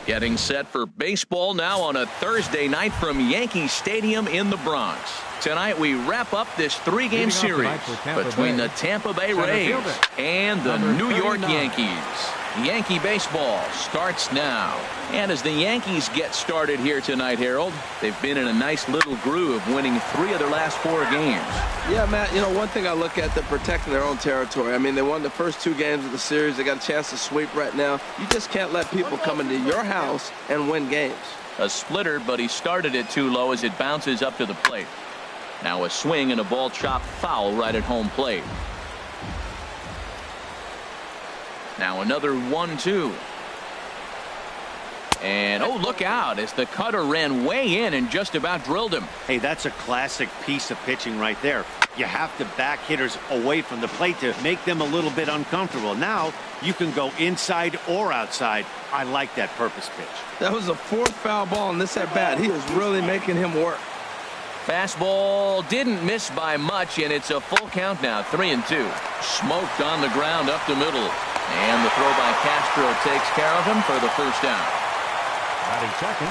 Getting set for baseball now on a Thursday night from Yankee Stadium in the Bronx. Tonight we wrap up this three-game series between the Tampa Bay Rays and the New York Yankees. Yankee baseball starts now. And as the Yankees get started here tonight, Harold, they've been in a nice little groove, winning 3 of their last 4 games. Yeah, Matt, you know, one thing I look at, they're protecting their own territory. I mean, they won the first 2 games of the series. They got a chance to sweep right now. You just can't let people come into your house and win games. A splitter, but he started it too low as it bounces up to the plate. Now a swing and a ball chopped foul right at home plate. Now another 1-2. And oh, look out as the cutter ran way in and just about drilled him. Hey, that's a classic piece of pitching right there. You have to back hitters away from the plate to make them a little bit uncomfortable. Now you can go inside or outside. I like that purpose pitch. That was the 4th foul ball in this at bat. He is really making him work. Fastball didn't miss by much, and it's a full count now, 3-2. Smoked on the ground up the middle. And the throw by Castro takes care of him for the first down. Batting second,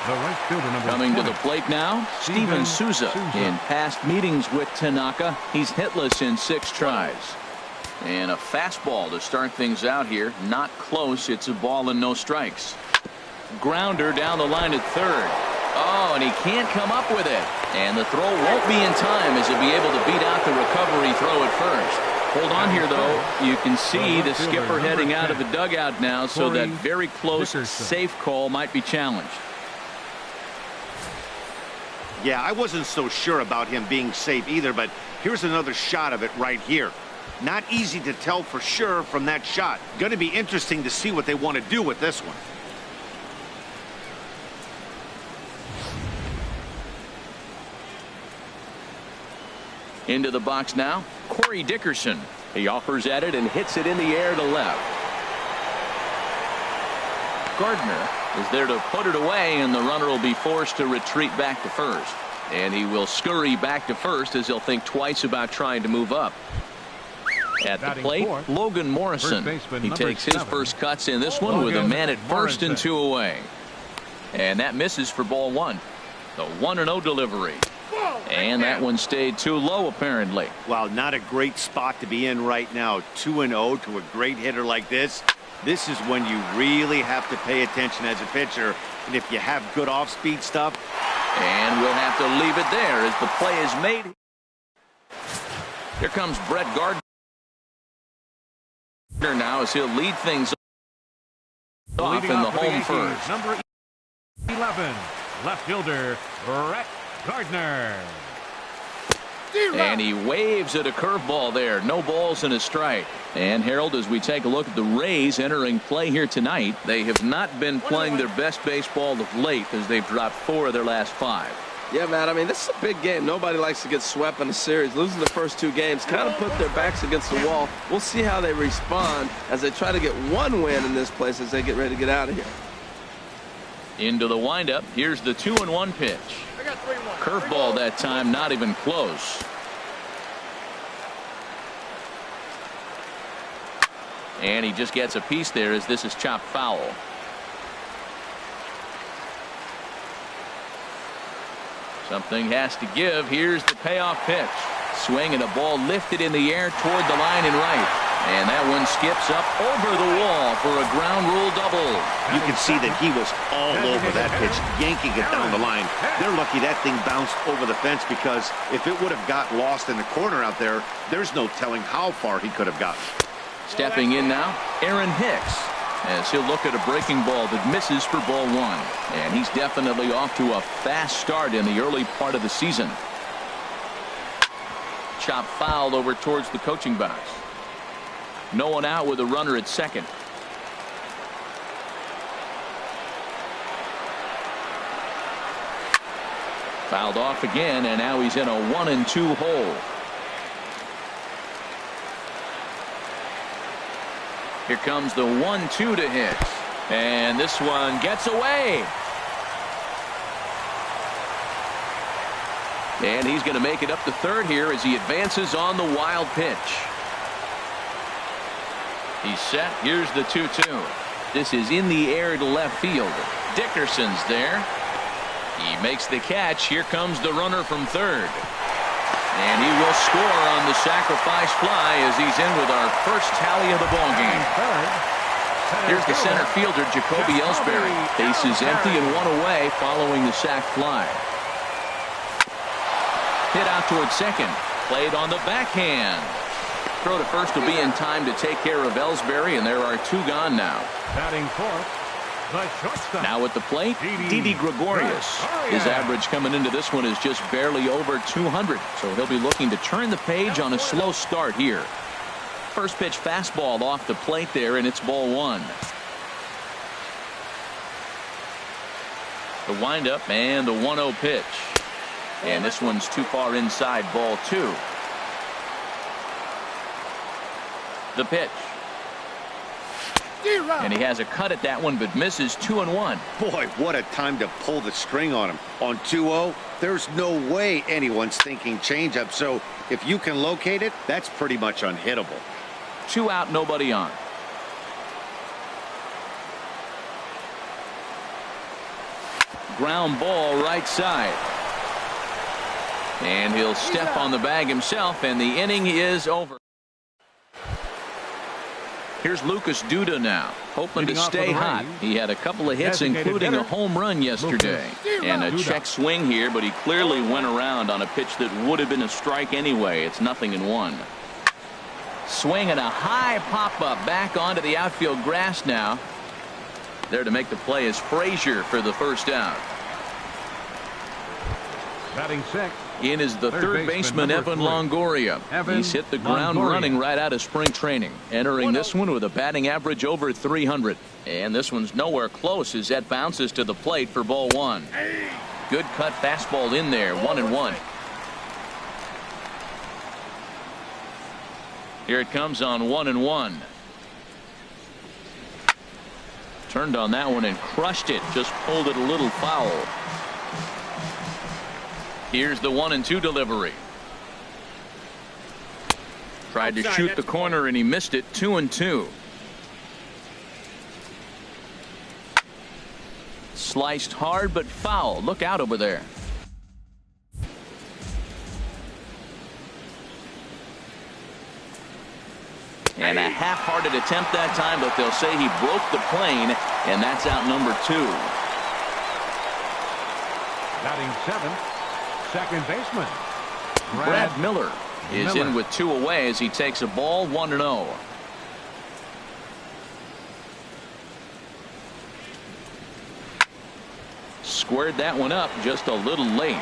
the right fielder number Coming 20. to the plate now, Steven Souza. In past meetings with Tanaka, he's hitless in 6 tries. And a fastball to start things out here. Not close. It's a ball and no strikes. Grounder down the line at third. Oh, and he can't come up with it. And the throw won't be in time as he'll be able to beat out the recovery throw at first. Hold on here, though. You can see the skipper heading out of the dugout now, so that very close, safe call might be challenged. Yeah, I wasn't so sure about him being safe either, but here's another shot of it right here. Not easy to tell for sure from that shot. Going to be interesting to see what they want to do with this one. Into the box now, Corey Dickerson. He offers at it and hits it in the air to left. Gardner is there to put it away, and the runner will be forced to retreat back to first. And he will scurry back to first as he'll think twice about trying to move up. At the plate, Logan Morrison. He takes his first cuts in this one with a man at first and 2 away. And that misses for ball 1. The 1-0 delivery. And that one stayed too low, apparently. Wow, not a great spot to be in right now. 2-0 to a great hitter like this. This is when you really have to pay attention as a pitcher. And if you have good off-speed stuff. And we'll have to leave it there as the play is made. Here comes Brett Gardner now as he'll lead things off in the home first. Number 11, left fielder, Brett Gardner. And he waves at a curveball there. No balls and a strike. And Harold, as we take a look at the Rays entering play here tonight, they have not been playing their best baseball of late as they've dropped 4 of their last 5. Yeah, Matt, I mean, this is a big game. Nobody likes to get swept in a series. Losing the first 2 games kind of put their backs against the wall. We'll see how they respond as they try to get 1 win in this place as they get ready to get out of here. Into the windup. Here's the 2-1 pitch. Curveball that time, not even close. And he just gets a piece there as this is chopped foul. Something has to give. Here's the payoff pitch. Swing and a ball lifted in the air toward the line and right. And that one skips up over the wall for a ground rule double. You can see that he was all over that pitch, yanking it down the line. They're lucky that thing bounced over the fence, because if it would have got lost in the corner out there, there's no telling how far he could have gotten. Stepping in now, Aaron Hicks, as he'll look at a breaking ball that misses for ball 1. And he's definitely off to a fast start in the early part of the season. Chop fouled over towards the coaching box. No one out with a runner at second. Fouled off again, and now he's in a 1-2 hole. Here comes the 1-2 to Hicks. And this one gets away. And he's going to make it up to third here as he advances on the wild pitch. He's set. Here's the 2-2. This is in the air to left field. Dickerson's there. He makes the catch. Here comes the runner from third. And he will score on the sacrifice fly as he's in with our first tally of the ballgame. Here's the center fielder, Jacoby Ellsbury. Base is empty and one away following the sac fly. Hit out towards second. Played on the backhand. Throw to first will be in time to take care of Ellsbury, and there are two gone now. Batting fourth, the shortstop. Now at the plate, Didi Gregorius. His average coming into this one is just barely over 200, so he'll be looking to turn the page on a slow start here. First pitch fastball off the plate there, and it's ball one. The windup and the 1-0 pitch. And this one's too far inside, ball two. The pitch. And he has a cut at that one, but misses 2-1. Boy, what a time to pull the string on him. On 2-0, there's no way anyone's thinking changeup. So if you can locate it, that's pretty much unhittable. 2 out, nobody on. Ground ball right side. And he'll step on the bag himself, and the inning is over. Here's Lucas Duda now, hoping to stay hot. He had a couple of hits, including a home run yesterday. And a check swing here, but he clearly went around on a pitch that would have been a strike anyway. It's 0-1. Swing and a high pop-up back onto the outfield grass now. There to make the play is Frazier for the first out. Batting sixth. In is the third baseman, Evan Longoria. He's hit the ground running right out of spring training. Entering this one with a batting average over 300. And this one's nowhere close as that bounces to the plate for ball one. Good cut fastball in there, 1-1. Here it comes on 1-1. Turned on that one and crushed it. Just pulled it a little foul. Here's the 1-2 delivery. Tried to shoot the corner and he missed it. 2-2. Sliced hard but foul. Look out over there. And a half-hearted attempt that time, but they'll say he broke the plane, and that's out number 2. Batting seventh. Second baseman Brad Miller is in with 2 away as he takes a ball 1-0. Squared that one up just a little late.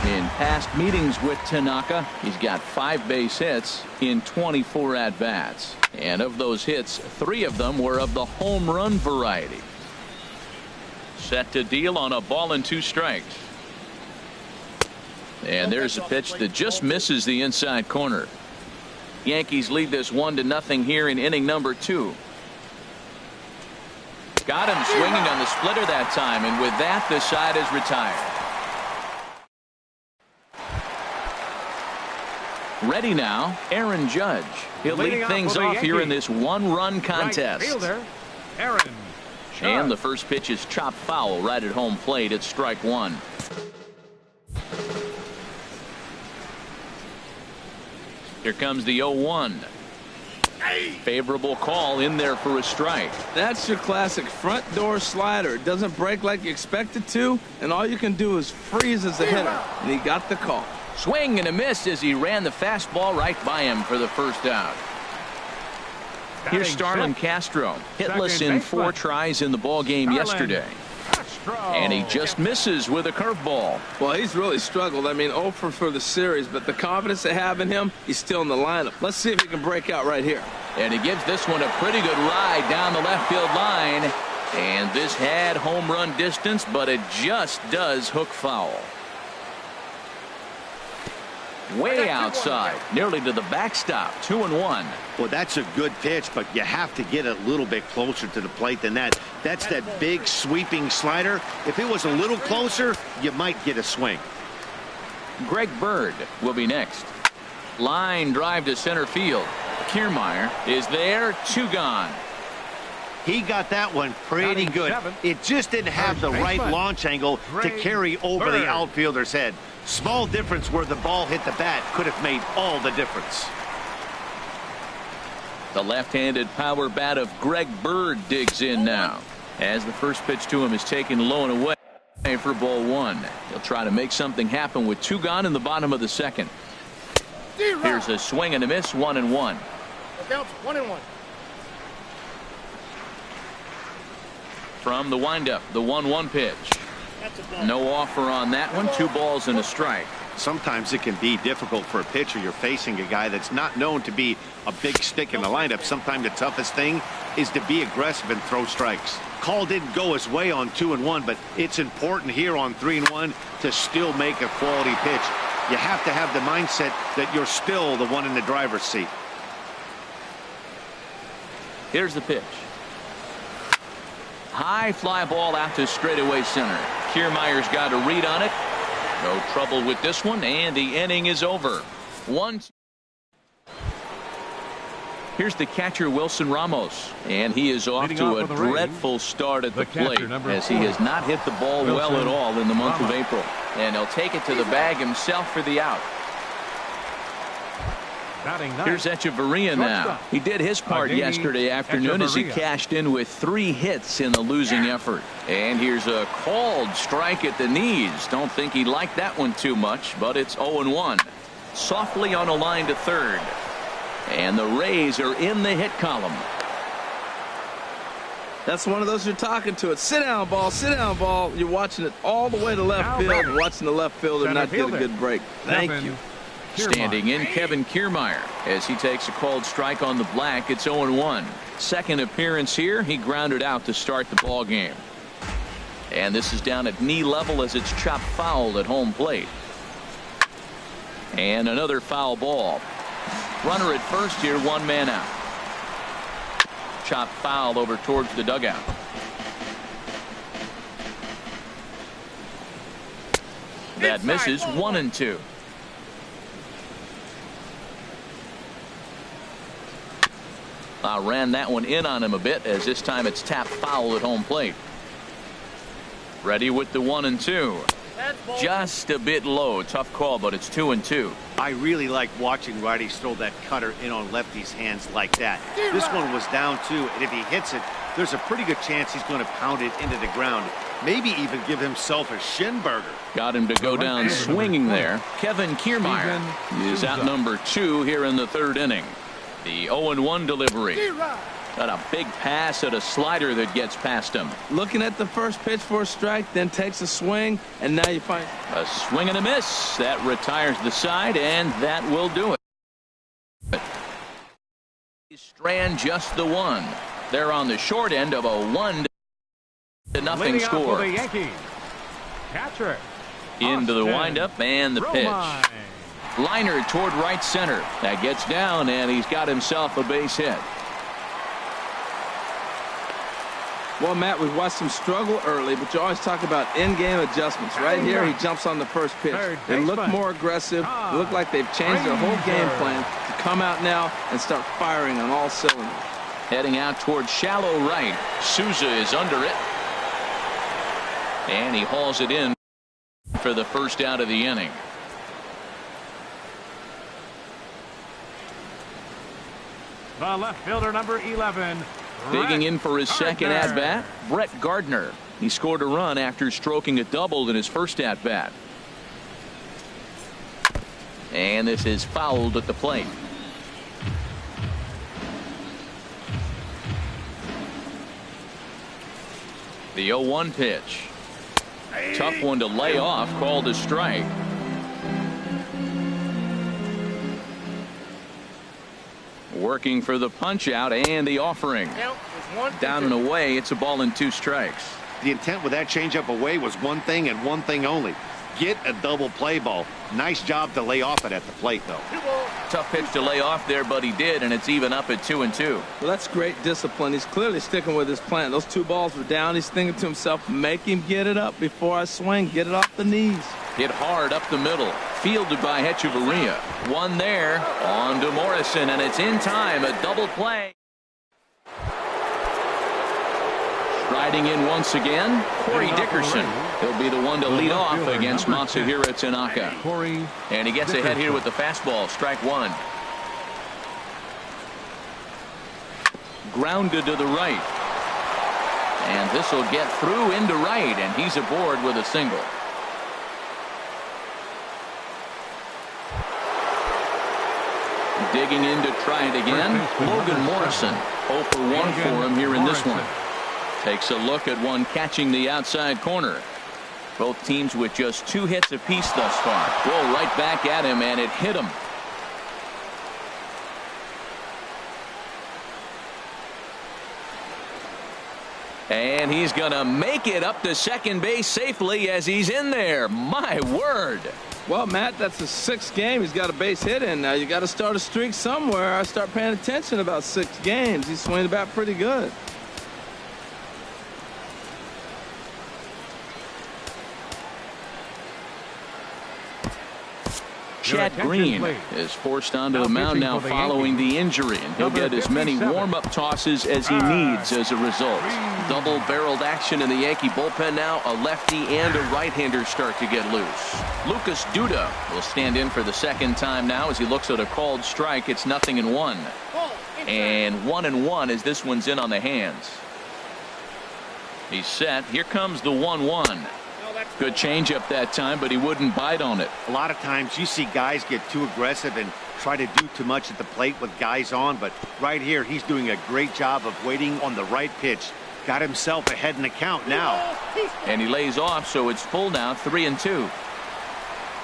In past meetings with Tanaka, he's got 5 base hits in 24 at-bats. And of those hits, 3 of them were of the home run variety. Set to deal on a ball and 2 strikes. And there's a pitch that just misses the inside corner. Yankees lead this 1-0 here in inning number 2. Got him swinging on the splitter that time, and with that, the side is retired. Ready now, Aaron Judge. He'll lead things off here in this 1-run contest. Right fielder, Aaron Judge. And the first pitch is chopped foul right at home plate. It's strike 1. Here comes the 0-1. Favorable call in there for a strike. That's your classic front door slider. It doesn't break like you expect it to, and all you can do is freeze as a hitter. And he got the call. Swing and a miss as he ran the fastball right by him for the first out. Here's Starlin Castro, hitless in 4 tries in the ball game yesterday. And he just misses with a curveball. Well, he's really struggled. I mean, 0 for the series, but the confidence they have in him, he's still in the lineup. Let's see if he can break out right here. And he gives this one a pretty good ride down the left field line. And this had home run distance, but it just does hook foul. Way outside, nearly to the backstop. 2-1. Well, that's a good pitch, but you have to get a little bit closer to the plate than that. That's that big sweeping slider. If it was a little closer, you might get a swing. Greg Bird will be next. Line drive to center field. Kiermaier is there. 2 gone. He got that one pretty good. It just didn't have the right launch angle to carry over the outfielder's head. Small difference where the ball hit the bat could have made all the difference. The left-handed power bat of Greg Bird digs in now, as the first pitch to him is taken low and away for ball one. He'll try to make something happen with 2 gone in the bottom of the second. Here's a swing and a miss, 1-1. Down 1-1. From the windup, the 1-1 pitch. No offer on that one. 2 balls and a strike. Sometimes it can be difficult for a pitcher. You're facing a guy that's not known to be a big stick in the lineup. Sometimes the toughest thing is to be aggressive and throw strikes. Call didn't go his way on 2-1, but it's important here on 3-1 to still make a quality pitch. You have to have the mindset that you're still the one in the driver's seat. Here's the pitch. High fly ball out to straightaway center. Kiermaier's got a read on it. No trouble with this one, and the inning is over. Here's the catcher, Wilson Ramos, and he is off to a dreadful start at the plate, as he has not hit the ball well at all in the month of April. And he'll take it to the bag himself for the out. Here's Echeverria now. He did his part yesterday afternoon as he cashed in with 3 hits in the losing effort. And here's a called strike at the knees. Don't think he liked that one too much, but it's 0-1. Softly on a line to third. And the Rays are in the hit column. That's one of those you're talking to. It's sit down ball, sit down ball. You're watching it all the way to left field, and watching the left fielder not get a good break. Thank you. Standing in, Kevin Kiermaier, as he takes a called strike on the black. It's 0-1. Second appearance here. He grounded out to start the ball game. And this is down at knee level as it's chopped foul at home plate. And another foul ball. Runner at first here, 1 man out. Chopped foul over towards the dugout. That misses, 1-2. Ran that one in on him a bit, as this time it's tapped foul at home plate. Ready with the 1-2. Just a bit low. Tough call, but it's 2-2. I really like watching righties throw that cutter in on lefties' hands like that. This one was down 2, and if he hits it, there's a pretty good chance he's going to pound it into the ground. Maybe even give himself a shin burger. Got him to go down swinging there. Kevin Kiermaier is out number 2 here in the 3rd inning. The 0-1 delivery. Got a big pass at a slider that gets past him. Looking at the first pitch for a strike, then takes a swing, and now you find a swing and a miss. That retires the side, and that will do it. Strand just the 1. They're on the short end of a 1-0 score. Catcher. Into the windup and the pitch. Liner toward right center. That gets down, and he's got himself a base hit. Well, Matt, we've watched him struggle early, but you always talk about in-game adjustments. Right here, he jumps on the first pitch. They look more aggressive. They look like they've changed their whole game plan to come out now and start firing on all cylinders. Heading out towards shallow right. Souza is under it. And he hauls it in for the first out of the inning. The left fielder, number 11. Digging in for his second at-bat, Brett Gardner. He scored a run after stroking a double in his first at-bat. And this is fouled at the plate. The 0-1 pitch. Tough one to lay off, called a strike. Working for the punch out and the offering. Down and away, it's a ball and 2 strikes. The intent with that changeup away was one thing and one thing only. Get a double play ball. Nice job to lay off it at the plate, though. Tough pitch to lay off there, but he did, and it's even up at 2-2. Well, that's great discipline. He's clearly sticking with his plan. Those 2 balls were down. He's thinking to himself, make him get it up before I swing. Get it off the knees. Hit hard up the middle. Fielded by Echeverria. One there. On to Morrison, and it's in time. A double play. Striding in once again, Corey Dickerson. He'll be the one to lead off against Masahiro Tanaka. And he gets ahead here with the fastball, strike one. Grounded to the right. And this will get through into right, and he's aboard with a single. Digging in to try it again, Logan Morrison. 0 for 1 for him here in this one. Takes a look at one catching the outside corner. Both teams with just 2 hits apiece thus far. Roll right back at him, and it hit him. And he's going to make it up to second base safely as he's in there. My word. Well, Matt, that's the 6th game. He's got a base hit in. Now, you got to start a streak somewhere. I start paying attention about 6 games. He's swinging the bat pretty good. Chad Green is forced onto the mound now following the injury, and he'll get as many warm-up tosses as he needs as a result. Double-barreled action in the Yankee bullpen now. A lefty and a right-hander start to get loose. Lucas Duda will stand in for the second time now as he looks at a called strike. It's 0-1. And 1-1 as this one's in on the hands. He's set. Here comes the 1-1. Good changeup that time, but he wouldn't bite on it. A lot of times you see guys get too aggressive and try to do too much at the plate with guys on, but right here he's doing a great job of waiting on the right pitch. Got himself ahead in the count now. And he lays off, so it's full now, 3-2.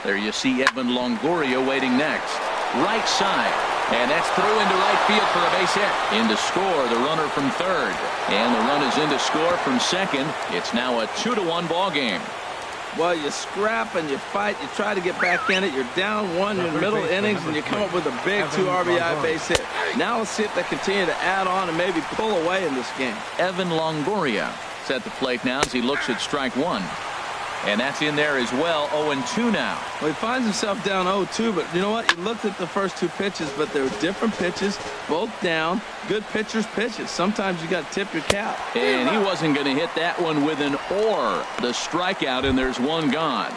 There you see Evan Longoria waiting next. Right side. And that's through into right field for a base hit. In to score, the runner from third. And the run is in to score from second. It's now a 2-1 ball game. Well, you scrap and you fight. You try to get back in it. You're down 1 in the middle innings, and you come up with a big 2 RBI base hit. Now let's see if they continue to add on and maybe pull away in this game. Evan Longoria is at the plate now as he looks at strike one. And that's in there as well. 0-2 now. Well, he finds himself down 0-2, but you know what? You looked at the first 2 pitches, but they were different pitches, both down. Good pitchers' pitches. Sometimes you got to tip your cap. And he wasn't going to hit that one with an or. The strikeout, and there's one gone.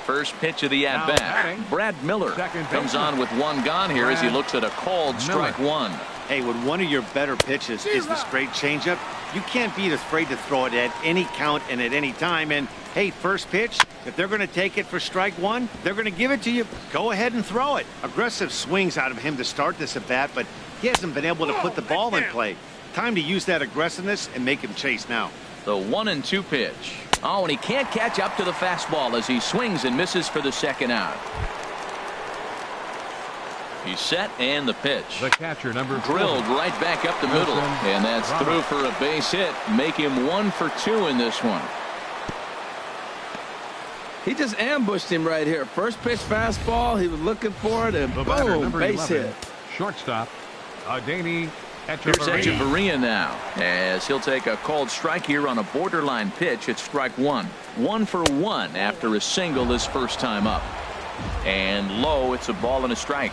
First pitch of the at-bat. Brad Miller comes on with one gone here as he looks at a called strike one. Hey, when one of your better pitches is the straight changeup, you can't be afraid to throw it at any count and at any time. And, hey, first pitch, if they're going to take it for strike one, they're going to give it to you. Go ahead and throw it. Aggressive swings out of him to start this at-bat, but he hasn't been able to put the ball in play. Time to use that aggressiveness and make him chase now. The 1-2 pitch. Oh, and he can't catch up to the fastball as he swings and misses for the second out. He's set, and the pitch. The catcher, number 4. Drilled right back up the middle, and that's through for a base hit. Make him 1 for 2 in this one. He just ambushed him right here. First pitch fastball, he was looking for it, and boom, base hit. Shortstop, Adeiny Echeverria. Here's Echeverria now, as he'll take a called strike here on a borderline pitch. It's strike one. 1 for 1 after a single his first time up. And low, it's a ball and a strike.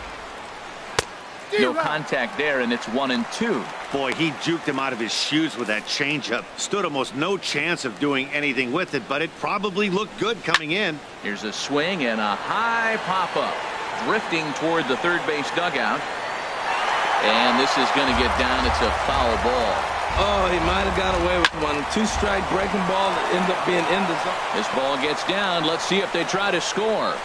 No contact there, and it's 1-2. Boy, he juked him out of his shoes with that changeup. Stood almost no chance of doing anything with it, but it probably looked good coming in. Here's a swing and a high pop-up. Drifting toward the third base dugout. And this is going to get down. It's a foul ball. Oh, he might have got away with one. 2-strike breaking ball that ended up being in the zone. This ball gets down. Let's see if they try to score.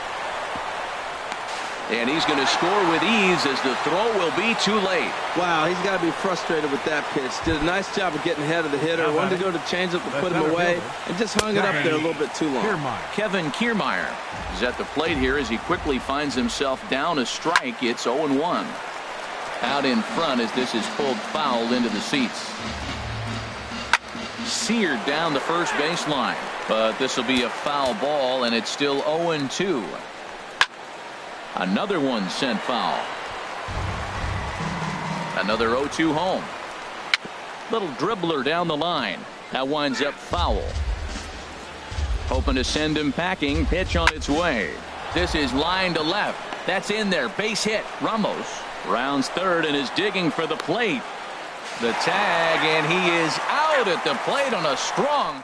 And he's going to score with ease as the throw will be too late. Wow, he's got to be frustrated with that pitch. Did a nice job of getting ahead of the hitter. Wanted to go to changeup to put him away, and just hung it up there a little bit too long. Kevin Kiermaier is at the plate here as he quickly finds himself down a strike. It's 0-1. Out in front as this is pulled foul into the seats. Seared down the first baseline, but this will be a foul ball, and it's still 0-2. Another one sent foul. Another 0-2 home. Little dribbler down the line. That winds up foul. Hoping to send him packing. Pitch on its way. This is line to left. That's in there. Base hit. Ramos rounds third and is digging for the plate. The tag, and he is out at the plate on a strong.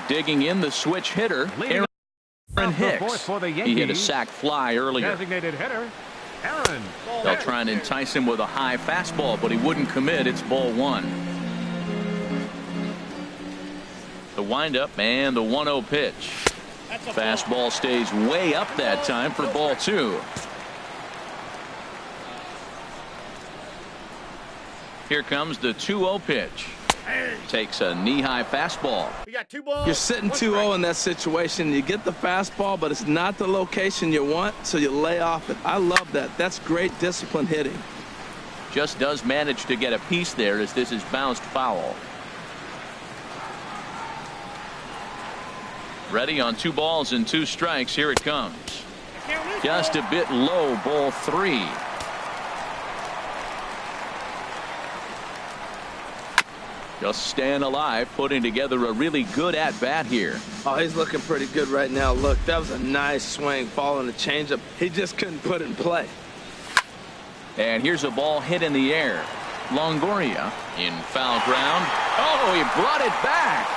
Digging in the switch hitter, Aaron Hicks. He hit a sac fly earlier. Designated hitter, Aaron. They'll try and entice him with a high fastball, but he wouldn't commit. It's ball one. The windup and the 1-0 pitch. Fastball stays way up that time for ball two. Here comes the 2-0 pitch. Takes a knee-high fastball. We got 2 balls. You're sitting 2-0 in that situation. You get the fastball, but it's not the location you want, so you lay off it. I love that. That's great disciplined hitting. Just does manage to get a piece there as this is bounced foul. Ready on 2 balls and 2 strikes. Here it comes. Just a bit low, ball 3. Just staying alive, putting together a really good at-bat here. Oh, he's looking pretty good right now. Look, that was a nice swing, following the changeup. He just couldn't put it in play. And here's a ball hit in the air. Longoria in foul ground. Oh, he brought it back.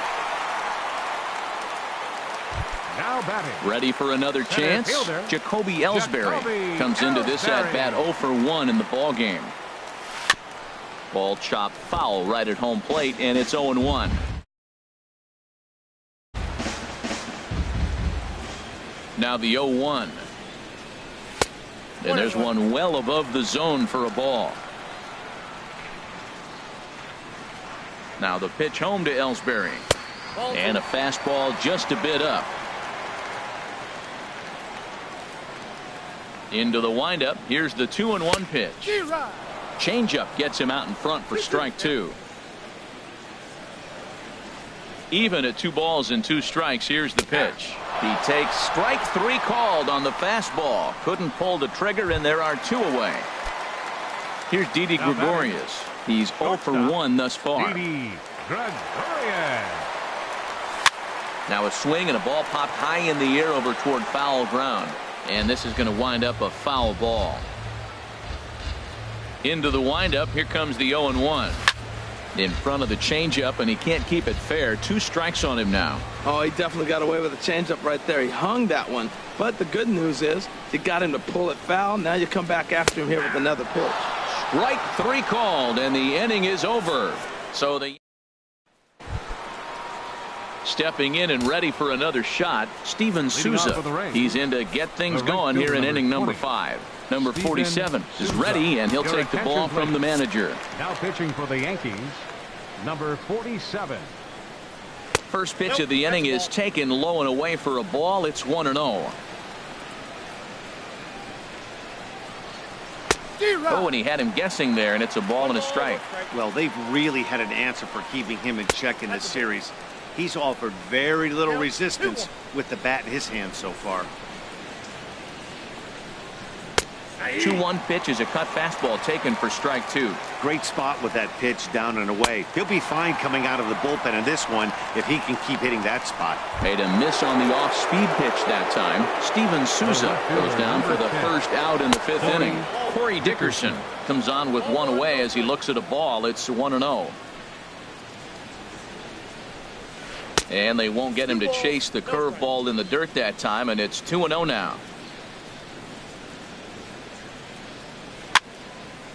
Now batting. Ready for another chance. Jacoby Ellsbury comes into this at-bat 0 for 1 in the ball game. Ball chopped foul right at home plate, and it's 0-1. Now the 0-1. And there's one well above the zone for a ball. Now the pitch home to Ellsbury. And a fastball just a bit up. Into the windup. Here's the 2-1 pitch. Changeup gets him out in front for strike 2. Even at 2 balls and 2 strikes. Here's the pitch. He takes strike 3 called on the fastball. Couldn't pull the trigger, and there are 2 away. Here's Didi Gregorius. He's 0 for 1 thus far. Didi Gregorius. Now a swing and a ball popped high in the air over toward foul ground. And this is going to wind up a foul ball. Into the windup. Here comes the 0-1. In front of the changeup, and he can't keep it fair. 2 strikes on him now. Oh, he definitely got away with the changeup right there. He hung that one. But the good news is you got him to pull it foul. Now you come back after him here with another pitch. Strike 3 called, and the inning is over. So the stepping in and ready for another shot, Steven Souza. He's in to get things going here in inning number 5. Number 47 is ready, and he'll take the ball from the manager. Now pitching for the Yankees, number 47. First pitch of the inning is taken low and away for a ball. It's 1-0. Oh, and he had him guessing there, and it's a ball and a strike. Well, they've really had an answer for keeping him in check in this series. He's offered very little resistance with the bat in his hand so far. 2-1 pitch is a cut fastball taken for strike 2. Great spot with that pitch down and away. He'll be fine coming out of the bullpen in this one if he can keep hitting that spot. Made a miss on the off-speed pitch that time. Steven Souza goes down for the first out in the 5th inning. Corey Dickerson comes on with 1 away as he looks at a ball. It's 1-0. And they won't get him to chase the curveball in the dirt that time, and it's 2-0 now.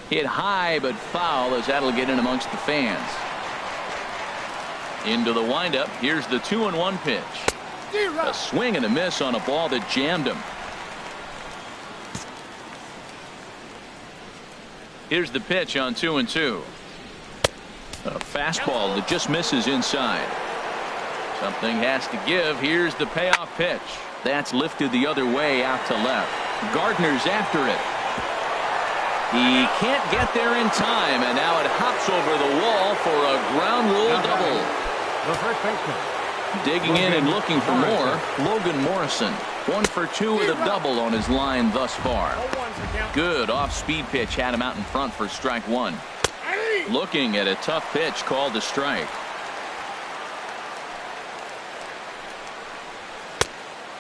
Hit high but foul as that'll get in amongst the fans. Into the windup. Here's the 2-1 pitch. A swing and a miss on a ball that jammed him. Here's the pitch on 2-2. A fastball that just misses inside. Something has to give. Here's the payoff pitch. That's lifted the other way out to left. Gardner's after it. He can't get there in time, and now it hops over the wall for a ground rule double. The first baseman. Digging in and looking for more, Logan Morrison. 1 for 2 with a double on his line thus far. Good off-speed pitch had him out in front for strike 1. Looking at a tough pitch called a strike.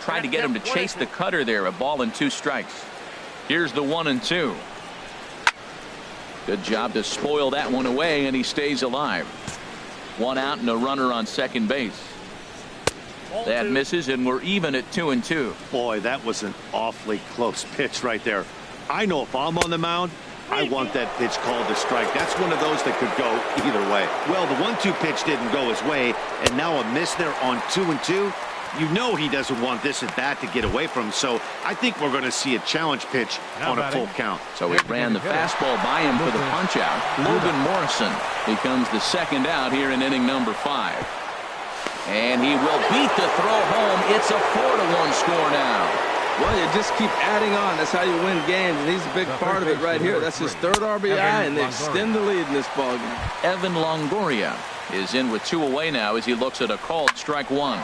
Tried to get him to chase the cutter there. A ball and 2 strikes. Here's the 1-2. Good job to spoil that one away, and he stays alive. One out and a runner on second base. That misses, and we're even at 2-2. Boy, that was an awfully close pitch right there. I know if I'm on the mound, I want that pitch called a strike. That's one of those that could go either way. Well, the 1-2 pitch didn't go his way, and now a miss there on 2-2. You know he doesn't want this at bat to get away from him, so I think we're going to see a challenge pitch on a full count. So he ran the fastball by him for the punch out. Logan Morrison becomes the second out here in inning number 5. And he will beat the throw home. It's a 4-1 score now. Well, you just keep adding on. That's how you win games, and he's a big part of it right here. That's his third RBI, and they extend the lead in this ballgame. Evan Longoria is in with 2 away now as he looks at a called strike 1.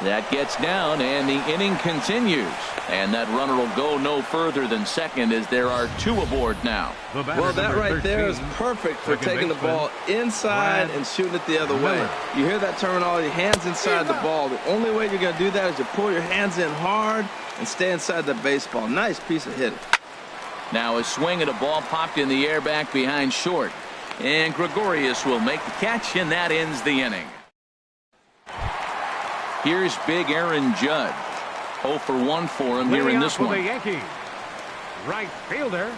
That gets down, and the inning continues. And that runner will go no further than second as there are 2 aboard now. Well, that right there is perfect for taking the ball inside and shooting it the other way. You hear that terminology, hands inside the ball. The only way you're going to do that is you pull your hands in hard and stay inside the baseball. Nice piece of hitting. Now a swing at a ball popped in the air back behind short. And Gregorius will make the catch, and that ends the inning. Here's big Aaron Judge. 0 for 1 for him here in this one. The Yankees. Right fielder,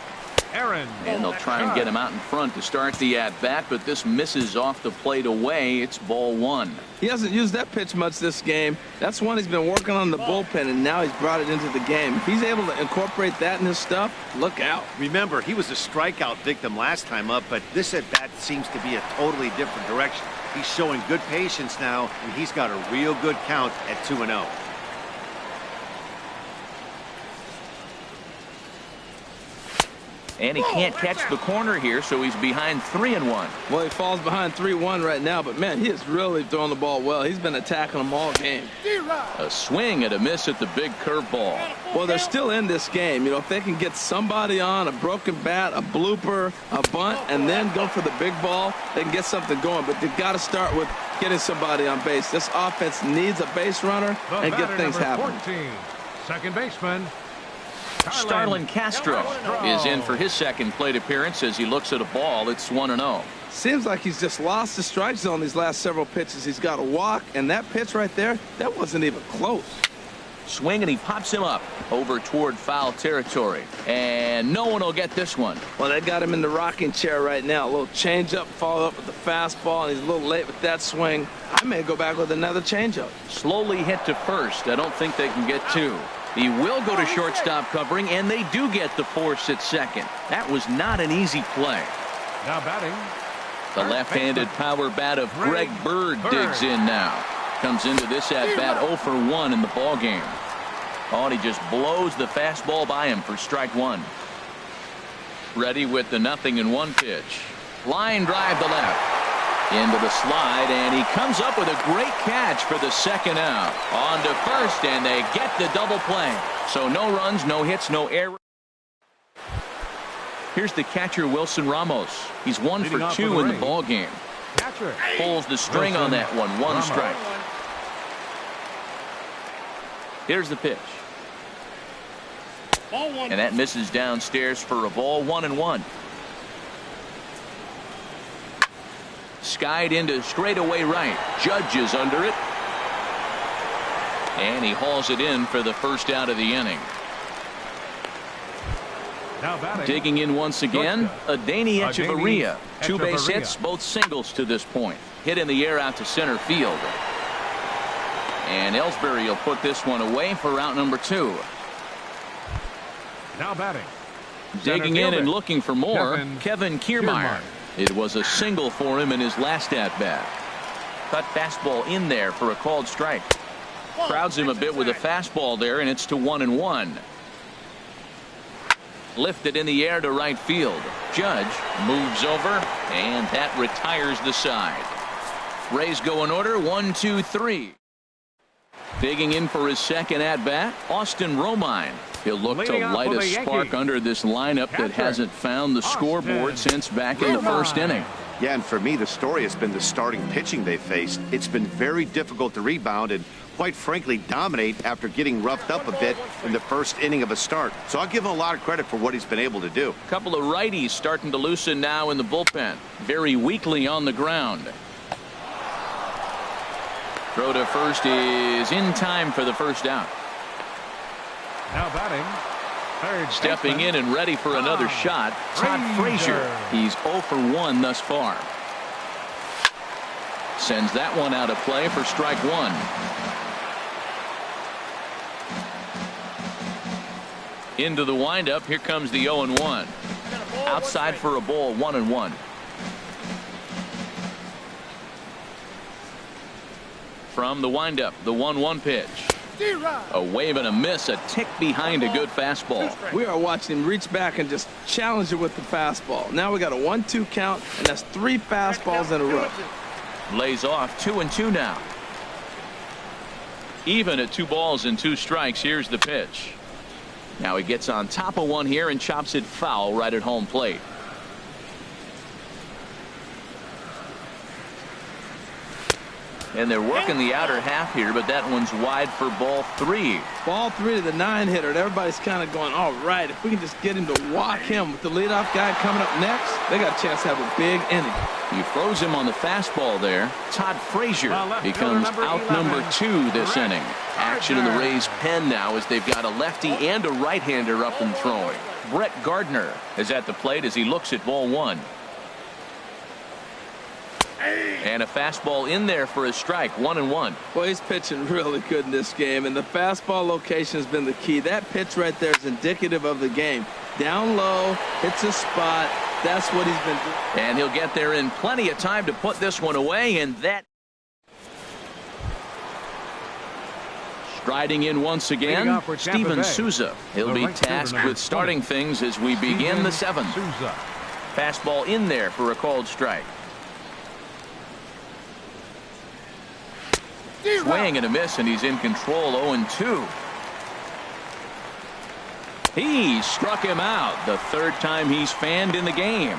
Aaron. And they'll try and get him out in front to start the at-bat, but this misses off the plate away. It's ball 1. He hasn't used that pitch much this game. That's one he's been working on the bullpen, and now he's brought it into the game. If he's able to incorporate that in his stuff, look out. Remember, he was a strikeout victim last time up, but this at-bat seems to be a totally different direction. He's showing good patience now, and he's got a real good count at 2-0. And he can't catch the corner here, so he's behind 3-1. Well, he falls behind 3-1 right now, but man, he is really throwing the ball well. He's been attacking them all game. A swing and a miss at the big curveball. Well, they're still in this game. You know, if they can get somebody on, a broken bat, a blooper, a bunt, and then go for the big ball, they can get something going. But they've got to start with getting somebody on base. This offense needs a base runner and get things happening. 14, second baseman, Starlin Castro is in for his second plate appearance as he looks at a ball. It's 1-0. Seems like he's just lost the strike zone these last several pitches. He's got a walk, and that pitch right there, that wasn't even close. Swing, and he pops him up over toward foul territory. And no one will get this one. Well, they got him in the rocking chair right now. A little changeup, follow up with the fastball, and he's a little late with that swing. I may go back with another changeup. Slowly hit to first. I don't think they can get 2. He will go to shortstop covering, and they do get the force at second. That was not an easy play. now batting. The left-handed power bat of Greg Bird digs in now. Comes into this at-bat 0 for 1 in the ballgame. Oh, and he just blows the fastball by him for strike 1. Ready with the 0-1 pitch. Line drive to left. Into the slide, and he comes up with a great catch for the second out. On to first, and they get the double play. So no runs, no hits, no errors. Here's the catcher, Wilson Ramos. He's 1 for 2 in the ball game. Pulls the string on that one. 1 strike. Here's the pitch. And that misses downstairs for a ball. 1-1. Skied into straightaway right. Judge is under it. And he hauls it in for the first out of the inning. Digging in once again, Adeiny Echeverria. 2 base hits, both singles to this point. Hit in the air out to center field. And Ellsbury will put this one away for out number 2. Now batting. Digging in and looking for more, Kevin Kiermaier. It was a single for him in his last at-bat. Cut fastball in there for a called strike. Crowds him a bit with a fastball there, and it's to 1-1. Lifted in the air to right field. Judge moves over, and that retires the side. Rays go in order, 1, 2, 3. Digging in for his second at-bat, Austin Romine. He'll look to light a spark under this lineup that hasn't found the scoreboard since back in the first inning. Yeah, and for me, the story has been the starting pitching they faced. It's been very difficult to rebound and, quite frankly, dominate after getting roughed up a bit in the first inning of a start. So I'll give him a lot of credit for what he's been able to do. A couple of righties starting to loosen now in the bullpen. Very weakly on the ground. Throw to first is in time for the first out. Now batting. Third Stepping baseman. in and ready for another shot, Todd Frazier. He's 0 for 1 thus far. Sends that one out of play for strike one. Into the windup. Here comes the 0-1. Outside for a ball, 1-1. From the windup, the 1-1 pitch. A wave and a miss, a tick behind a good fastball. We are watching him reach back and just challenge it with the fastball. Now we got a 1-2 count, and that's 3 fastballs in a row. Lays off 2-2 now. Even at 2 balls and 2 strikes. Here's the pitch. Now he gets on top of one here and chops it foul right at home plate. And they're working the outer half here, but that one's wide for ball 3. Ball 3 to the 9-hitter, and everybody's kind of going, all right, if we can just get him to walk him with the leadoff guy coming up next, they got a chance to have a big inning. You froze him on the fastball there. Todd Frazier becomes out number 2 this inning. Action in the Rays' pen now as they've got a lefty and a right-hander up and throwing. Brett Gardner is at the plate as he looks at ball 1. And a fastball in there for a strike, 1-1. Well, he's pitching really good in this game, and the fastball location has been the key. That pitch right there is indicative of the game. Down low, hits a spot. That's what he's been doing. And he'll get there in plenty of time to put this one away, and that. Striding in once again, Steven Souza. He'll be tasked with starting things as we begin the 7th. Fastball in there for a called strike. Swing and a miss, and he's in control. 0-2. He struck him out the 3rd time he's fanned in the game.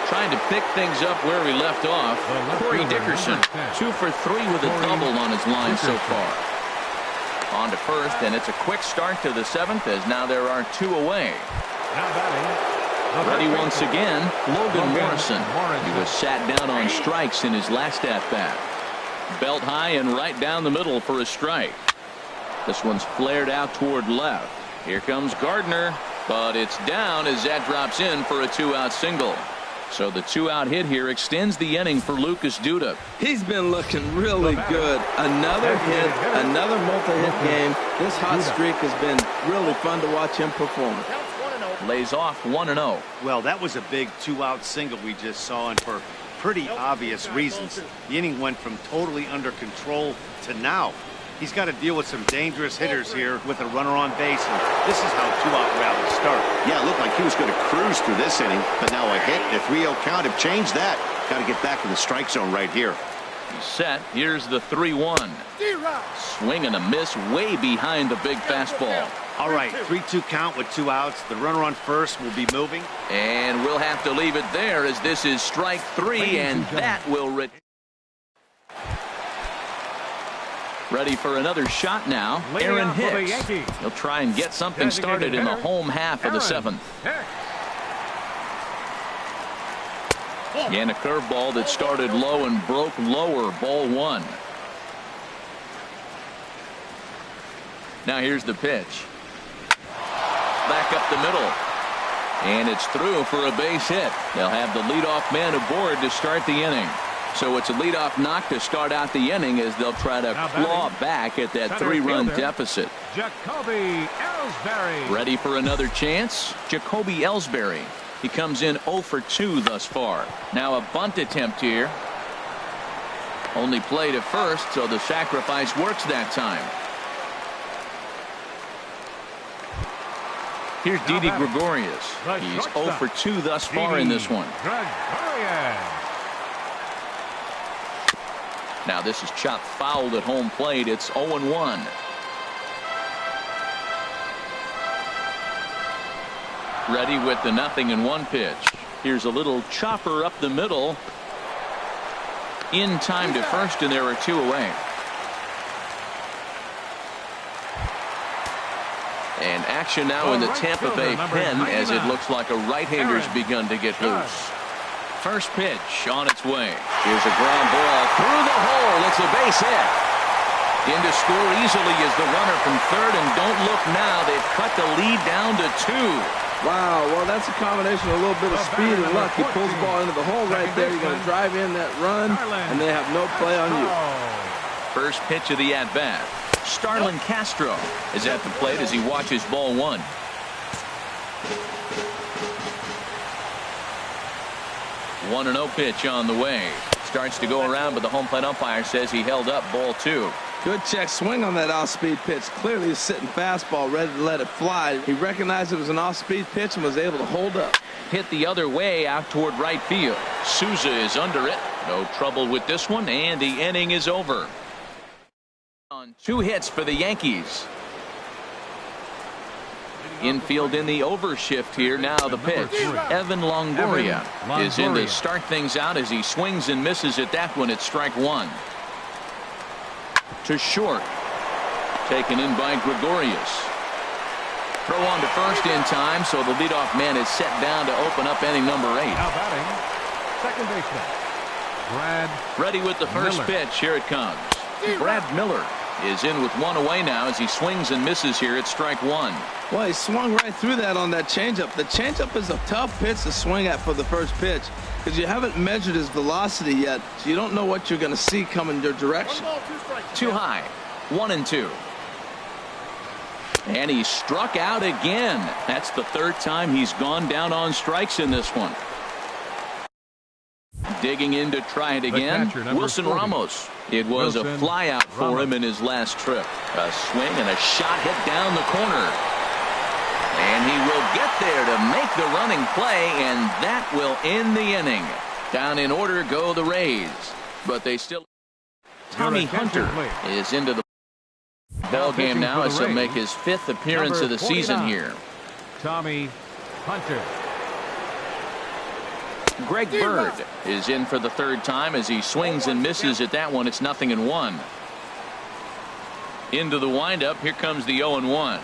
Trying to pick things up where we left off. Corey Dickerson 2 for 3 with a double on his line so far. On to first, and it's a quick start to the 7th as now there are 2 away. Ready once again, Logan Morrison. He was sat down on strikes in his last at-bat. Belt high and right down the middle for a strike. This one's flared out toward left. Here comes Gardner, but it's down as that drops in for a 2-out single. So the 2-out hit here extends the inning for Lucas Duda. He's been looking really good. Another hit, another multi-hit game. This hot streak has been really fun to watch him perform. Lays off 1-0. Well, that was a big 2-out single we just saw, and for pretty obvious reasons. The inning went from totally under control to now. He's got to deal with some dangerous hitters here with a runner on base, and this is how 2-out rallies start. Yeah, it looked like he was going to cruise through this inning, but now a hit and a 3-0 count have changed that. Got to get back in the strike zone right here. He's set. Here's the 3-1. Swing and a miss way behind the big fastball. All right, 3-2 count with 2 outs. The runner on first will be moving. And we'll have to leave it there as this is strike 3, and that will ready for another shot now. Aaron Hicks. He'll try and get something started in the home half of the 7th. And a curveball that started low and broke lower. Ball 1. Now here's the pitch. Back up the middle. And it's through for a base hit. They'll have the leadoff man aboard to start the inning. So it's a leadoff knock to start out the inning as they'll try to claw back at that 3-run deficit. Jacoby Ellsbury. Ready for another chance? Jacoby Ellsbury. He comes in 0 for 2 thus far. Now a bunt attempt here. Only play to first, so the sacrifice works that time. Here's Didi Gregorius. He's 0 for 2 thus far in this one. Now this is chopped fouled at home plate. It's 0-1. Ready with the 0-1 pitch. Here's a little chopper up the middle. In time to first, and there are 2 away. And action now in the Tampa Bay pen as it looks like a right-hander's begun to get loose. First pitch on its way. Here's a ground ball through the hole. It's a base hit. In to score easily is the runner from third, and don't look now. They've cut the lead down to 2. Wow, well, that's a combination of a little bit of speed and luck. He pulls the ball into the hole right there. You're going to drive in that run, and they have no play on you. First pitch of the at-bat. Starlin Castro is at the plate as he watches ball 1. One and 0 pitch on the way. Starts to go around, but the home plate umpire says he held up ball 2. Good check swing on that off-speed pitch. Clearly he's sitting fastball, ready to let it fly. He recognized it was an off-speed pitch and was able to hold up. Hit the other way out toward right field. Souza is under it. No trouble with this one, and the inning is over. On 2 hits for the Yankees. Infield in the overshift here. Now the pitch. Evan Longoria is in to start things out as he swings and misses at that one. It's strike 1. To short. Taken in by Gregorius. Throw on to first in time, so the leadoff man is set down to open up inning number 8. Now batting, second baseman, Brad. Ready with the first pitch. Here it comes. Brad Miller is in with 1 away now as he swings and misses here at strike 1. Well, he swung right through that on that changeup. The changeup is a tough pitch to swing at for the first pitch because you haven't measured his velocity yet, so you don't know what you're going to see coming your direction. Too high. 1-2. And he struck out again. That's the 3rd time he's gone down on strikes in this one. Digging in to try it again. Wilson 40. Ramos. It was a fly out for him in his last trip. A swing and a shot hit down the corner. And he will get there to make the running play, and that will end the inning. Down in order go the Rays. But they still... Tommy Hunter is into the ball game now as he'll make his 5th appearance of the season here. Tommy Hunter. Greg Bird is in for the 3rd time as he swings and misses at that one. It's 0-1. Into the windup. Here comes the 0-1.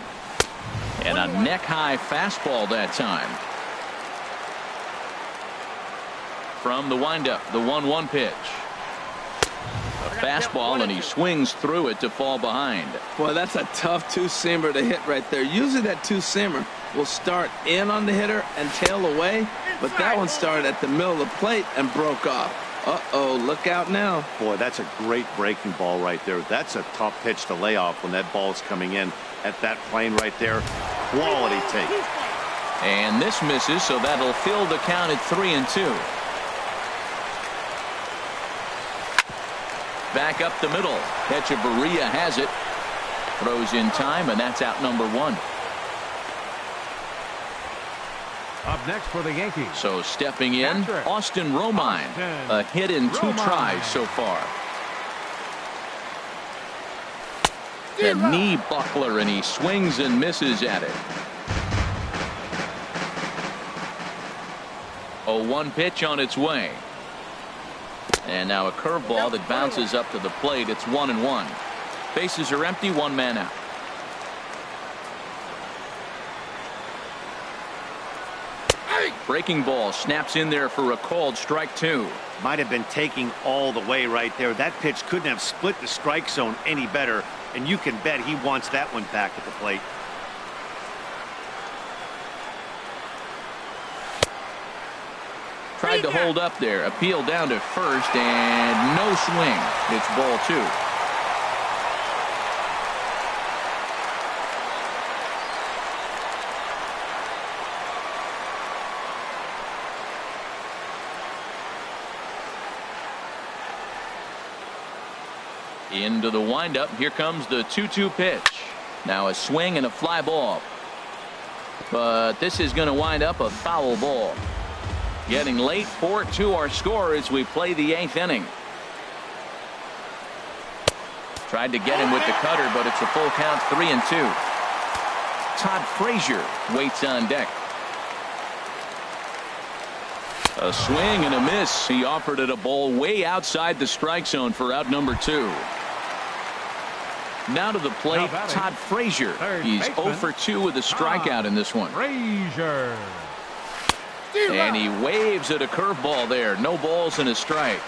And a neck-high fastball that time. From the windup, the 1-1 pitch. A fastball, and he swings through it to fall behind. Boy, that's a tough 2-seamer to hit right there. Usually that 2-seamer will start in on the hitter and tail away, but that one started at the middle of the plate and broke off. Uh-oh, look out now. Boy, that's a great breaking ball right there. That's a tough pitch to lay off when that ball's coming in at that plane right there. Quality take. And this misses, so that'll fill the count at 3-2. Back up the middle. Echeverria has it. Throws in time, and that's out number 1. Up next for the Yankees. So stepping in, Austin Romine. A hit in 2 tries so far. A knee buckler, and he swings and misses at it. 0-1 pitch on its way. And now a curveball that bounces up to the plate. It's 1-1. Bases are empty, 1 man out. Breaking ball snaps in there for a called strike 2. Might have been taking all the way right there. That pitch couldn't have split the strike zone any better, and you can bet he wants that one back at the plate. Tried to hold up there. Appeal down to first, and no swing. It's ball 2. Into the windup. Here comes the 2-2 pitch. Now a swing and a fly ball. But this is going to wind up a foul ball. Getting late, 4-2 our score as we play the 8th inning. Tried to get him with the cutter, but it's a full count, 3-2. Todd Frazier waits on deck. A swing and a miss. He offered it a ball way outside the strike zone for out number 2. Now to the plate, Todd Frazier. He's 0 for 2 with a strikeout in this one. Frazier. And he waves at a curveball there. No balls and a strike.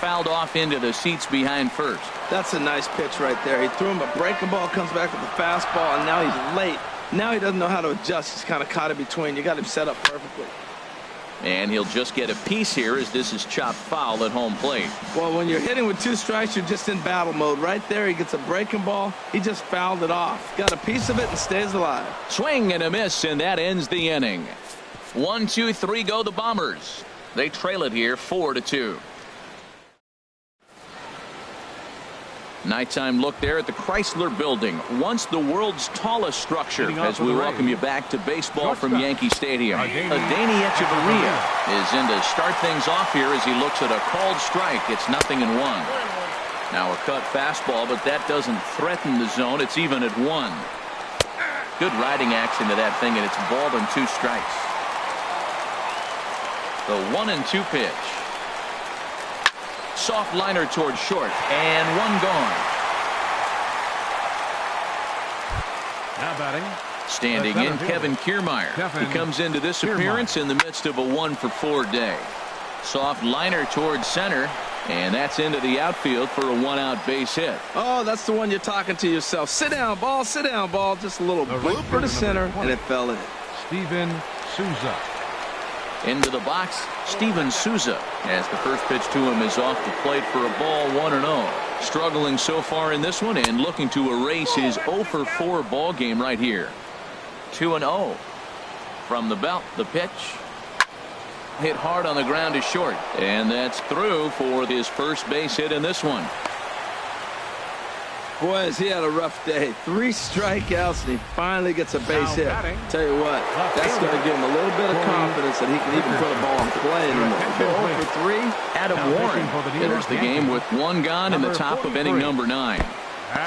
Fouled off into the seats behind first. That's a nice pitch right there. He threw him a breaking ball, comes back with a fastball, and now he's late. Now he doesn't know how to adjust. He's kind of caught in between. You got him set up perfectly. And he'll just get a piece here as this is chopped foul at home plate. Well, when you're hitting with 2 strikes, you're just in battle mode. Right there, he gets a breaking ball. He just fouled it off. Got a piece of it and stays alive. Swing and a miss, and that ends the inning. 1, 2, 3 go the Bombers. They trail it here 4-2. Nighttime look there at the Chrysler Building, once the world's tallest structure, as we welcome you back to baseball from Yankee Stadium. Adeiny Echeverria is in to start things off here as he looks at a called strike. It's 0-1. Now a cut fastball, but that doesn't threaten the zone. It's even at 1. Good riding action to that thing, and it's balled and 2 strikes. The 1-2 pitch. Soft liner towards short, and 1 gone. Now batting. Standing in, Kevin Kiermaier. He comes into this appearance in the midst of a 1 for 4 day. Soft liner towards center, and that's into the outfield for a 1-out base hit. Oh, that's the one you're talking to yourself. Sit down, ball, sit down, ball. Just a little blooper to center, and it fell in. Steven Souza. Into the box, Steven Souza, as the first pitch to him is off the plate for a ball, 1-0. Struggling so far in this one and looking to erase his 0 for 4 ball game right here. 2-0 from the belt. The pitch hit hard on the ground to short, and that's through for his first base hit in this one. Boys, he had a rough day. 3 strikeouts, and he finally gets a base hit. Tell you what, that's going to give him a little bit of confidence that he can even put a ball in play anymore. 0 for 3. Adam Warren enters the game with 1 gone in the top of inning number 9.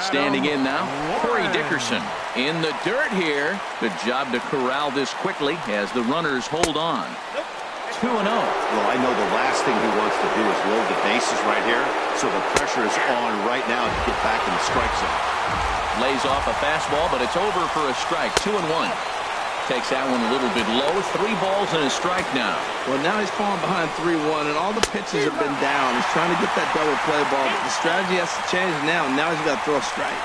Standing in now, Corey Dickerson in the dirt here. Good job to corral this quickly as the runners hold on. 2-0. Well, I know the last thing he wants to do is load the bases right here, so the pressure is on right now to get back in the strike zone. Lays off a fastball, but it's over for a strike. 2-1. Takes that one a little bit low. 3 balls and a strike now. Well, now he's falling behind 3-1, and all the pitches have been down. He's trying to get that double play ball, but the strategy has to change now. Now he's got to throw a strike.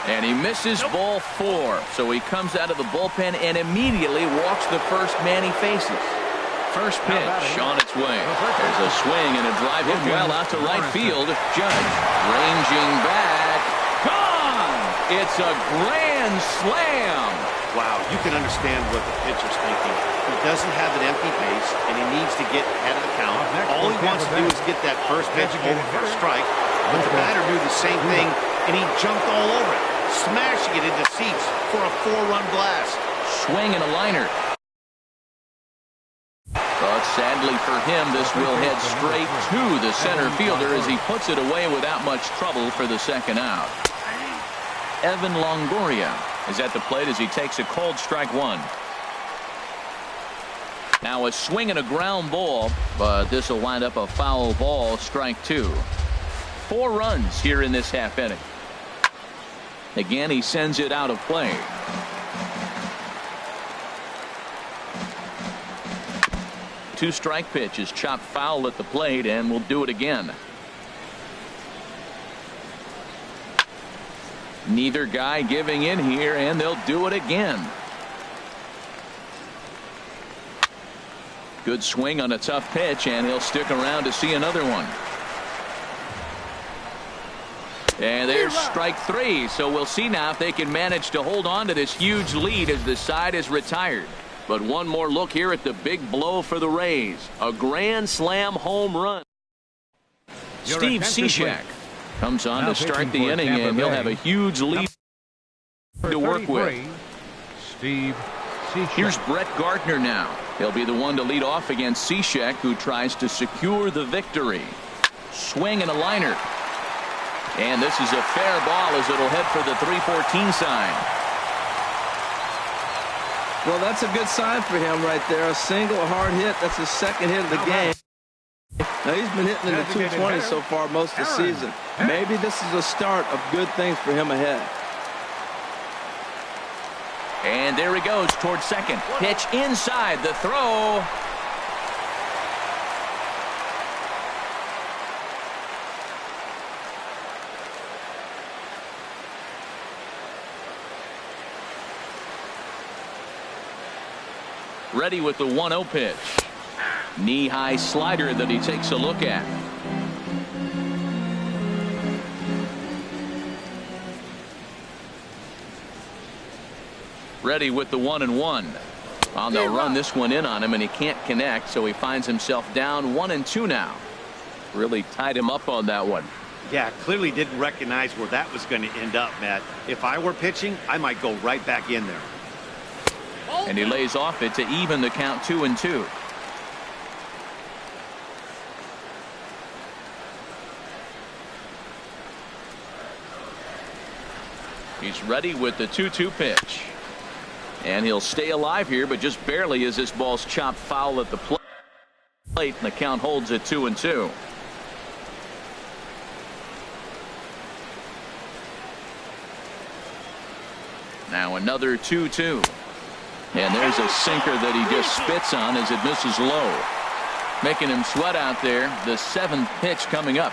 And he misses ball 4, so he comes out of the bullpen and immediately walks the first man he faces. First pitch on its way. There's a swing and a drive hit well out to right field. Judge ranging back. Gone! It's a grand slam. Wow, you can understand what the pitcher's thinking. He doesn't have an empty base, and he needs to get ahead of the count. All he wants to do is get that first pitch over for a strike. But the batter knew the same thing, and he jumped all over it, smashing it into seats for a 4-run blast. Swing and a liner. But sadly for him, this will head straight to the center fielder as he puts it away without much trouble for the second out. Evan Longoria is at the plate as he takes a called strike 1. Now a swing and a ground ball, but this will wind up a foul ball, strike 2. 4 runs here in this half inning. Again, he sends it out of play. Two strike pitch is chopped foul at the plate, and will do it again. Neither guy giving in here, and they'll do it again. Good swing on a tough pitch, and he'll stick around to see another one. And there's strike 3, so we'll see now if they can manage to hold on to this huge lead as the side is retired. But one more look here at the big blow for the Rays. A grand slam home run. Steve Cishek comes on to start the inning, and he'll have a huge lead to work with. Steve Cishek. Here's Brett Gardner now. He'll be the one to lead off against Cishek, who tries to secure the victory. Swing and a liner. And this is a fair ball as it'll head for the 314 sign. Well, that's a good sign for him right there. A single, a hard hit. That's his second hit of the game. Now, he's been hitting in the 220 so far most of the season. Maybe this is a start of good things for him ahead. And there he goes towards second. Pitch inside the throw. Ready with the 1-0 pitch. Knee-high slider that he takes a look at. Ready with the 1-1. Well, they'll run this one in on him, and he can't connect, so he finds himself down 1-2 now. Really tied him up on that one. Yeah, clearly didn't recognize where that was going to end up, Matt. If I were pitching, I might go right back in there. And he lays off it to even the count 2-2. He's ready with the 2-2 pitch. And he'll stay alive here, but just barely as this ball's chopped foul at the plate. And the count holds at 2-2. Now another 2-2. And there's a sinker that he just spits on as it misses low. Making him sweat out there. The 7th pitch coming up.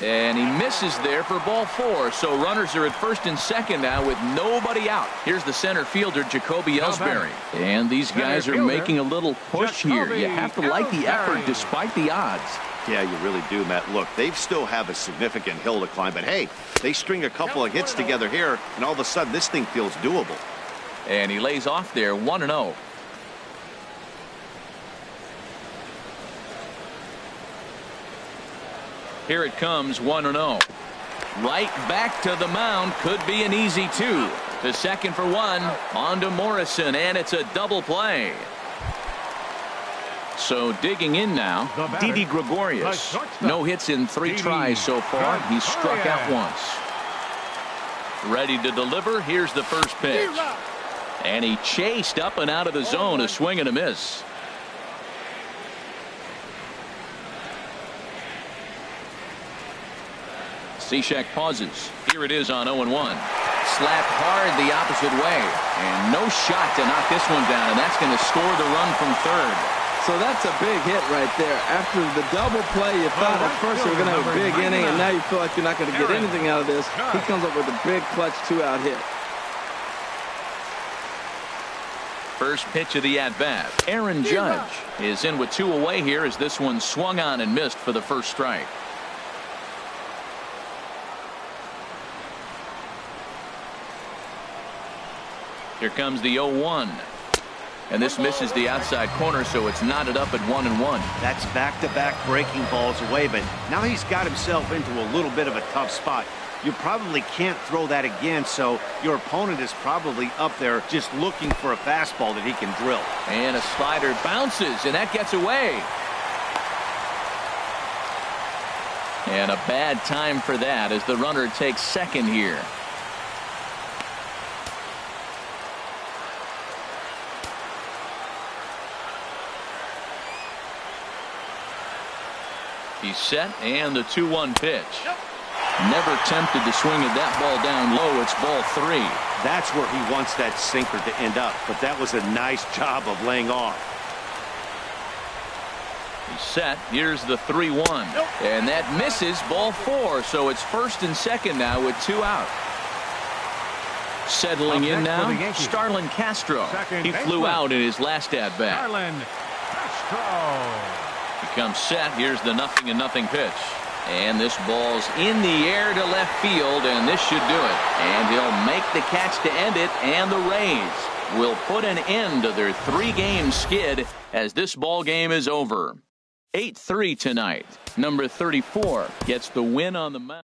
And he misses there for ball 4. So runners are at first and second now with nobody out. Here's the center fielder, Jacoby Ellsbury. And these guys are making a little push here. You have to like the effort despite the odds. Yeah, you really do, Matt. Look, they still have a significant hill to climb, but hey, they string a couple of hits together here, and all of a sudden this thing feels doable. And he lays off there 1-0. Here it comes 1-0. Right back to the mound. Could be an easy 2. To second for 1. On to Morrison, and it's a double play. So digging in now, Didi Gregorius. No hits in 3 tries so far. He's struck out once. Ready to deliver. Here's the first pitch. And he chased up and out of the zone. A swing and a miss. Cishek pauses. Here it is on 0-1. Slapped hard the opposite way. And no shot to knock this one down. And that's going to score the run from third. So that's a big hit right there. After the double play, you thought at first you were going to have a big inning, and now you feel like you're not going to get anything out of this. He comes up with a big clutch 2-out hit. First pitch of the at-bat. Aaron Judge is in with 2 away here as this one swung on and missed for the first strike. Here comes the 0-1. And this misses the outside corner, so it's knotted up at 1-1. That's back-to-back breaking balls away, but now he's got himself into a little bit of a tough spot. You probably can't throw that again, so your opponent is probably up there just looking for a fastball that he can drill. And a slider bounces, and that gets away. And a bad time for that as the runner takes second here. He's set, and the 2-1 pitch. Never tempted to swing at that ball down low. It's ball 3. That's where he wants that sinker to end up, but that was a nice job of laying off. He's set. Here's the 3-1. And that misses ball 4, so it's first and second now with 2 out. Settling in now, Starlin Castro. He flew out in his last at-bat. Starlin Castro. Becomes set. Here's the 0-0 pitch. And this ball's in the air to left field, and this should do it. And he'll make the catch to end it, and the Rays will put an end to their 3-game skid as this ball game is over. 8-3 tonight. Number 34 gets the win on the mound.